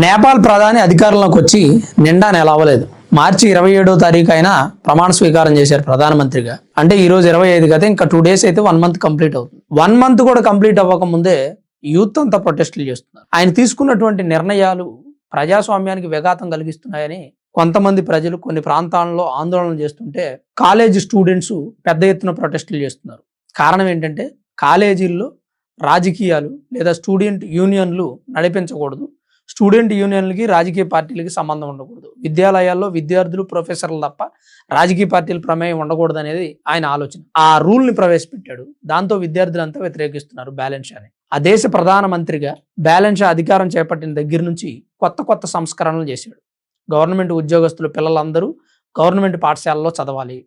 నేపాల్ ప్రధాని అధికారంలోకి వచ్చి నిండా నెల అవ్వలేదు. మార్చి 27వ తారీఖు అయినా ప్రమాణ స్వీకారం చేశారు ప్రధానమంత్రిగా. అంటే ఈ రోజు 25 కదా, ఇంకా 2 days అయితే 1 month కంప్లీట్ అవుతుంది. 1 month కూడా కంప్లీట్ అవ్వక ముందే యూత్ అంతా ప్రొటెస్టులు చేస్తున్నారు. ఆయన తీసుకున్నటువంటి నిర్ణయాలు ప్రజాస్వామ్యానికి విఘాతం కలిగిస్తున్నాయని కొంతమంది ప్రజలు కొన్ని ప్రాంతాల్లో ఆందోళన చేస్తుంటే కాలేజీ స్టూడెంట్స్ పెద్ద ఎత్తున ప్రొటెస్టులు చేస్తున్నారు. కారణం ఏంటంటే కాలేజీల్లో రాజకీయాలు లేదా స్టూడెంట్ యూనియన్లు నడిపించకూడదు, స్టూడెంట్ యూనియన్లకి రాజకీయ పార్టీలకి సంబంధం ఉండకూడదు, విద్యాలయాల్లో విద్యార్థులు ప్రొఫెసర్లు తప్ప రాజకీయ పార్టీల ప్రమేయం ఉండకూడదు అనేది ఆయన ఆలోచన. ఆ రూల్ని ప్రవేశపెట్టాడు. దాంతో విద్యార్థులంతా వ్యతిరేకిస్తున్నారు బ్యాలెన్స్ షాని. ఆ దేశ ప్రధానమంత్రిగా బ్యాలెన్స్ షా అధికారం చేపట్టిన దగ్గర నుంచి కొత్త సంస్కరణలు చేశాడు. గవర్నమెంట్ ఉద్యోగస్తులు పిల్లలందరూ గవర్నమెంట్ పాఠశాలలో చదవాలి,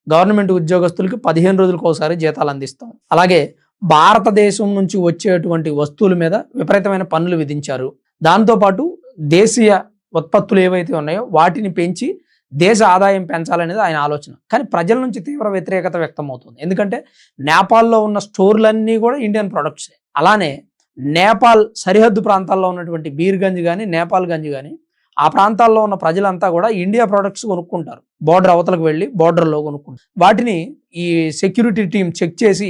గవర్నమెంట్ ఉద్యోగస్తులకి 15 రోజులకు ఒకసారి జీతాలు అందిస్తాం, అలాగే భారతదేశం నుంచి వచ్చేటువంటి వస్తువుల మీద విపరీతమైన పన్నులు విధించారు. దాంతోపాటు దేశీయ ఉత్పత్తులు ఏవైతే ఉన్నాయో వాటిని పెంచి దేశ ఆదాయం పెంచాలనేది ఆయన ఆలోచన. కానీ ప్రజల నుంచి తీవ్ర వ్యతిరేకత వ్యక్తం అవుతుంది. ఎందుకంటే నేపాల్లో ఉన్న స్టోర్లన్నీ కూడా ఇండియన్ ప్రొడక్ట్సే. అలానే నేపాల్ సరిహద్దు ప్రాంతాల్లో ఉన్నటువంటి బీర్గంజ్ కానీ నేపాల్ గంజ్ కానీ ఆ ప్రాంతాల్లో ఉన్న ప్రజలంతా కూడా ఇండియా ప్రొడక్ట్స్ కొనుక్కుంటారు. బోర్డర్ అవతలకు వెళ్ళి బోర్డర్లో కొనుక్కుంటారు. వాటిని ఈ సెక్యూరిటీ టీం చెక్ చేసి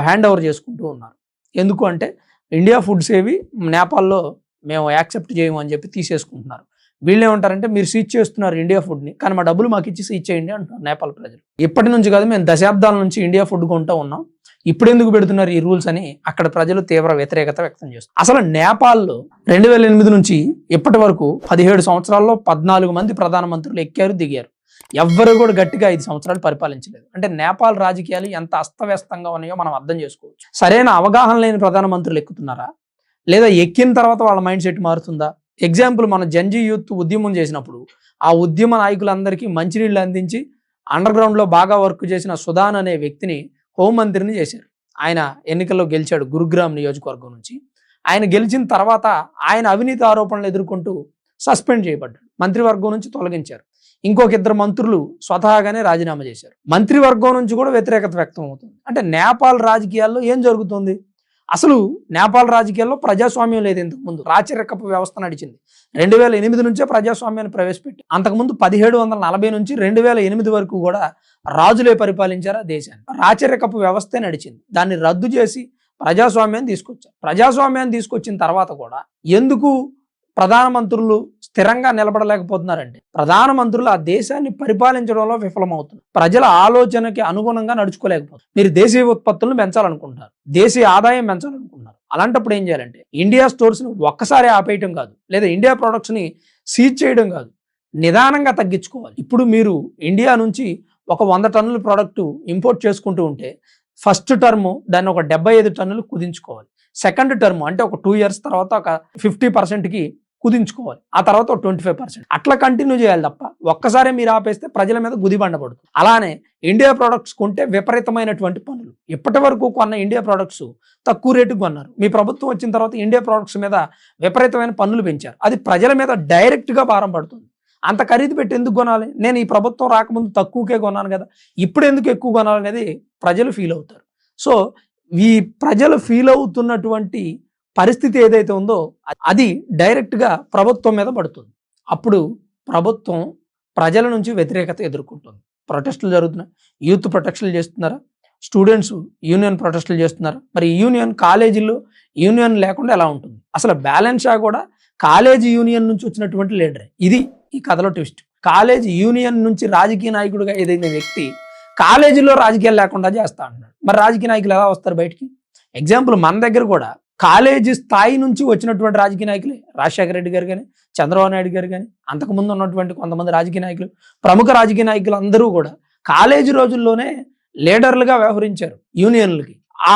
హ్యాండ్ ఓవర్ చేసుకుంటూ ఉన్నారు. ఎందుకు అంటే ఇండియా ఫుడ్స్ ఏవి నేపాల్లో మేము యాక్సెప్ట్ చేయము అని చెప్పి తీసేసుకుంటున్నారు. వీళ్ళు ఏమంటారంటే మీరు సీజ్ చేస్తున్నారు ఇండియా ఫుడ్ని, కానీ మా డబ్బులు మాకు ఇచ్చి సీజ్ చేయండి అంటున్నారు నేపాల్ ప్రజలు. ఇప్పటి నుంచి కాదు, మేము దశాబ్దాల నుంచి ఇండియా ఫుడ్ కొంటూ ఉన్నాం, ఇప్పుడు ఎందుకు పెడుతున్నారు ఈ రూల్స్ అని అక్కడ ప్రజలు తీవ్ర వ్యతిరేకత వ్యక్తం చేస్తారు. అసలు నేపాల్లో 2008 నుంచి ఇప్పటి వరకు 17 సంవత్సరాల్లో 14 మంది ప్రధానమంత్రులు ఎక్కారు దిగారు. ఎవ్వరు కూడా గట్టిగా 5 సంవత్సరాలు పరిపాలించలేదు. అంటే నేపాల్ రాజకీయాలు ఎంత అస్తవ్యస్తంగా ఉన్నాయో మనం అర్థం చేసుకోవచ్చు. సరైన అవగాహన లేని ప్రధానమంత్రులు ఎక్కుతున్నారా, లేదా ఎక్కిన తర్వాత వాళ్ళ మైండ్ సెట్ మారుతుందా? ఎగ్జాంపుల్, మన జంజీ యూత్ ఉద్యమం చేసినప్పుడు ఆ ఉద్యమ నాయకులందరికీ మంచినీళ్ళు అందించి అండర్ గ్రౌండ్లో బాగా వర్క్ చేసిన సుధాన్ అనే వ్యక్తిని హోంమంత్రిని చేశారు. ఆయన ఎన్నికల్లో గెలిచాడు గురుగ్రామ్ నియోజకవర్గం నుంచి. ఆయన గెలిచిన తర్వాత ఆయన అవినీతి ఆరోపణలు ఎదుర్కొంటూ సస్పెండ్ చేయబడ్డాడు, మంత్రివర్గం నుంచి తొలగించారు. ఇంకొక 2 మంత్రులు స్వతహాగానే రాజీనామా చేశారు. మంత్రివర్గం నుంచి కూడా వ్యతిరేకత వ్యక్తం అవుతుంది. అంటే నేపాల్ రాజకీయాల్లో ఏం జరుగుతుంది? అసలు నేపాల్ రాజకీయాల్లో ప్రజాస్వామ్యం లేదు. ఇంతకు ముందు రాచరికపు వ్యవస్థ నడిచింది. 2008 నుంచే ప్రజాస్వామ్యాన్ని ప్రవేశపెట్టి అంతకుముందు 1740 నుంచి 2008 వరకు కూడా రాజులే పరిపాలించారు ఆ దేశాన్ని. రాచరికపు వ్యవస్థే నడిచింది. దాన్ని రద్దు చేసి ప్రజాస్వామ్యాన్ని తీసుకొచ్చారు. ప్రజాస్వామ్యాన్ని తీసుకొచ్చిన తర్వాత కూడా ఎందుకు ప్రధానమంత్రులు స్థిరంగా నిలబడలేకపోతున్నారంటే ప్రధానమంత్రులు ఆ దేశాన్ని పరిపాలించడంలో విఫలమవుతున్నారు. ప్రజల ఆలోచనకి అనుగుణంగా నడుచుకోలేకపోతున్నారు. మీరు దేశీయ ఉత్పత్తులను పెంచాలనుకుంటున్నారు, దేశీయ ఆదాయం పెంచాలనుకుంటున్నారు. అలాంటప్పుడు ఏం చేయాలంటే ఇండియా స్టోర్స్ని ఒక్కసారి ఆపేయటం కాదు, లేదా ఇండియా ప్రొడక్ట్స్ని సీజ్ చేయడం కాదు, నిదానంగా తగ్గించుకోవాలి. ఇప్పుడు మీరు ఇండియా నుంచి ఒక 100 టన్నుల ప్రోడక్ట్ ఇంపోర్ట్ చేసుకుంటూ ఉంటే ఫస్ట్ టర్మ్ దాన్ని ఒక 75 టన్నులు కుదించుకోవాలి. సెకండ్ టర్మ్ అంటే ఒక 2 years తర్వాత ఒక 50%కి కుదించుకోవాలి. ఆ తర్వాత ఒక 25%. అట్లా కంటిన్యూ చేయాలి తప్ప ఒక్కసారి మీరు ఆపేస్తే ప్రజల మీద గుదిబండబడుతుంది. అలానే ఇండియా ప్రొడక్ట్స్ కొంటే విపరీతమైనటువంటి పనులు. ఇప్పటి వరకు కొన్న ఇండియా ప్రొడక్ట్స్ తక్కువ రేటుకు కొన్నారు. మీ ప్రభుత్వం వచ్చిన తర్వాత ఇండియా ప్రొడక్ట్స్ మీద విపరీతమైన పన్నులు పెంచారు. అది ప్రజల మీద డైరెక్ట్గా భారం పడుతుంది. అంత ఖరీదు పెట్టి ఎందుకు కొనాలి? నేను ఈ ప్రభుత్వం రాకముందు తక్కువకే కొన్నాను కదా, ఇప్పుడు ఎందుకు ఎక్కువ కొనాలనేది ప్రజలు ఫీల్ అవుతారు. సో ఈ ప్రజలు ఫీల్ అవుతున్నటువంటి పరిస్థితి ఏదైతే ఉందో అది డైరెక్ట్గా ప్రభుత్వం మీద పడుతుంది. అప్పుడు ప్రభుత్వం ప్రజల నుంచి వ్యతిరేకత ఎదుర్కొంటుంది. ప్రొటెస్టులు జరుగుతున్నాయి, యూత్ ప్రొటెస్టులు చేస్తున్నారా, స్టూడెంట్స్ యూనియన్ ప్రొటెస్టులు చేస్తున్నారా? మరి యూనియన్ కాలేజీల్లో యూనియన్ లేకుండా ఎలా ఉంటుంది? అసలు బ్యాలెన్స్ షా కూడా కాలేజీ యూనియన్ నుంచి వచ్చినటువంటి లీడరే. ఇది ఈ కథలో ట్విస్ట్. కాలేజీ యూనియన్ నుంచి రాజకీయ నాయకుడిగా ఏదైతే వ్యక్తి కాలేజీలో రాజకీయాలు లేకుండా చేస్తా అంటున్నాడు. మరి రాజకీయ నాయకులు ఎలా వస్తారు బయటికి? ఎగ్జాంపుల్, మన దగ్గర కూడా కాలేజీ స్థాయి నుంచి వచ్చినటువంటి రాజకీయ నాయకులే రాజశేఖర రెడ్డి గారు కానీ చంద్రబాబు నాయుడు గారు కానీ అంతకుముందు ఉన్నటువంటి కొంతమంది రాజకీయ నాయకులు, ప్రముఖ రాజకీయ నాయకులు అందరూ కూడా కాలేజీ రోజుల్లోనే లీడర్లుగా వ్యవహరించారు యూనియన్లకి. ఆ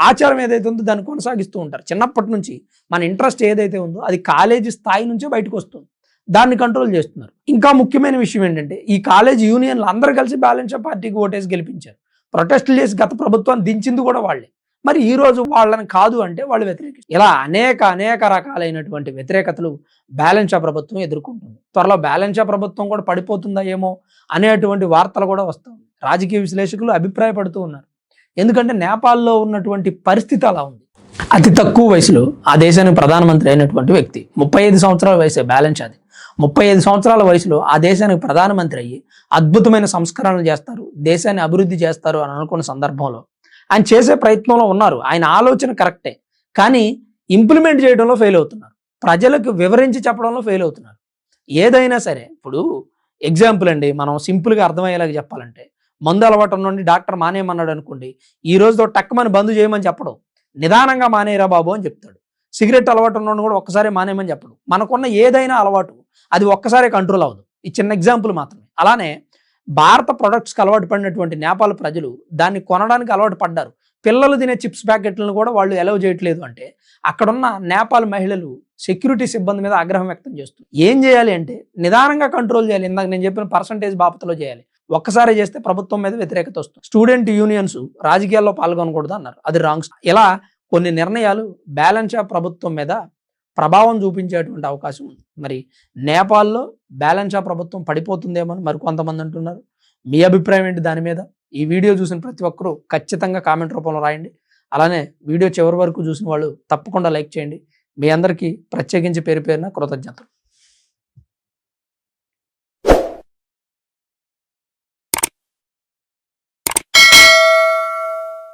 ఆచారం ఏదైతే ఉందో దాన్ని కొనసాగిస్తూ ఉంటారు. చిన్నప్పటి నుంచి మన ఇంట్రెస్ట్ ఏదైతే ఉందో అది కాలేజీ స్థాయి నుంచే బయటకు వస్తుంది. దాన్ని కంట్రోల్ చేస్తున్నారు. ఇంకా ముఖ్యమైన విషయం ఏంటంటే ఈ కాలేజ్ యూనియన్లు అందరూ కలిసి బ్యాలెన్స్ షా పార్టీకి ఓటేసి గెలిపించారు. ప్రొటెస్టులు చేసి గత ప్రభుత్వాన్ని దించింది కూడా వాళ్ళే. మరి ఈ రోజు వాళ్ళని కాదు అంటే వాళ్ళు వ్యతిరేకిస్తారు. ఇలా అనేక రకాలైనటువంటి వ్యతిరేకతలు బ్యాలెన్స్ షా ప్రభుత్వం ఎదుర్కొంటుంది. త్వరలో బ్యాలెన్స్ షా ప్రభుత్వం కూడా పడిపోతుందా ఏమో అనేటువంటి వార్తలు కూడా వస్తాయి. రాజకీయ విశ్లేషకులు అభిప్రాయపడుతూ ఉన్నారు. ఎందుకంటే నేపాల్లో ఉన్నటువంటి పరిస్థితి అలా ఉంది. అతి తక్కువ వయసులో ఆ దేశానికి ప్రధానమంత్రి అయినటువంటి వ్యక్తి. 35 సంవత్సరాల వయసే బ్యాలెన్స్ అది. 35 సంవత్సరాల వయసులో ఆ దేశానికి ప్రధానమంత్రి అయ్యి అద్భుతమైన సంస్కరణలు చేస్తారు, దేశాన్ని అభివృద్ధి చేస్తారు అని అనుకున్న సందర్భంలో ఆయన చేసే ప్రయత్నంలో ఉన్నారు. ఆయన ఆలోచన కరెక్టే, కానీ ఇంప్లిమెంట్ చేయడంలో ఫెయిల్ అవుతున్నారు. ప్రజలకు వివరించి చెప్పడంలో ఫెయిల్ అవుతున్నారు. ఏదైనా సరే, ఇప్పుడు ఎగ్జాంపుల్ అండి, మనం సింపుల్గా అర్థమయ్యేలాగా చెప్పాలంటే, మందు అలవాటు నుండి డాక్టర్ మానేయమన్నాడు అనుకోండి, ఈ రోజుతో టక్కుమని బంద్ చేయమని చెప్పడం, నిదానంగా మానేయరా బాబు అని చెప్తాడు. సిగరెట్ అలవాటు ఉన్నోడు కూడా ఒక్కసారి మానేయమని చెప్పడు. మనకున్న ఏదైనా అలవాటు అది ఒక్కసారి కంట్రోల్ అవ్వదు. ఈ చిన్న ఎగ్జాంపుల్ మాత్రమే. అలానే భారత ప్రొడక్ట్స్కి అలవాటు పడినటువంటి నేపాల్ ప్రజలు దాన్ని కొనడానికి అలవాటు పడ్డారు. పిల్లలు తినే చిప్స్ ప్యాకెట్లను కూడా వాళ్ళు అలౌ చేయట్లేదు అంటే అక్కడున్న నేపాల్ మహిళలు సెక్యూరిటీ సిబ్బంది మీద ఆగ్రహం వ్యక్తం చేస్తారు. ఏం చేయాలి అంటే నిదానంగా కంట్రోల్ చేయాలి. ఇందాక నేను చెప్పిన పర్సంటేజ్ బాపతలో చేయాలి. ఒక్కసారి చేస్తే ప్రభుత్వం మీద వ్యతిరేకత వస్తుంది. స్టూడెంట్ యూనియన్స్ రాజకీయాల్లో పాల్గొనకూడదు అన్నారు, అది రాంగ్. ఇలా కొన్ని నిర్ణయాలు బ్యాలెన్స్ ఆఫ్ ప్రభుత్వం మీద ప్రభావం చూపించేటువంటి అవకాశం ఉంది. మరి నేపాల్లో బ్యాలెన్స్ ఆఫ్ ప్రభుత్వం పడిపోతుందేమో అని మరి కొంతమంది అంటున్నారు. మీ అభిప్రాయం ఏంటి దాని మీద? ఈ వీడియో చూసిన ప్రతి ఒక్కరూ ఖచ్చితంగా కామెంట్ రూపంలో రాయండి. అలానే వీడియో చివరి వరకు చూసిన వాళ్ళు తప్పకుండా లైక్ చేయండి. మీ అందరికీ ప్రత్యేకించి పేరు పేరున కృతజ్ఞతలు.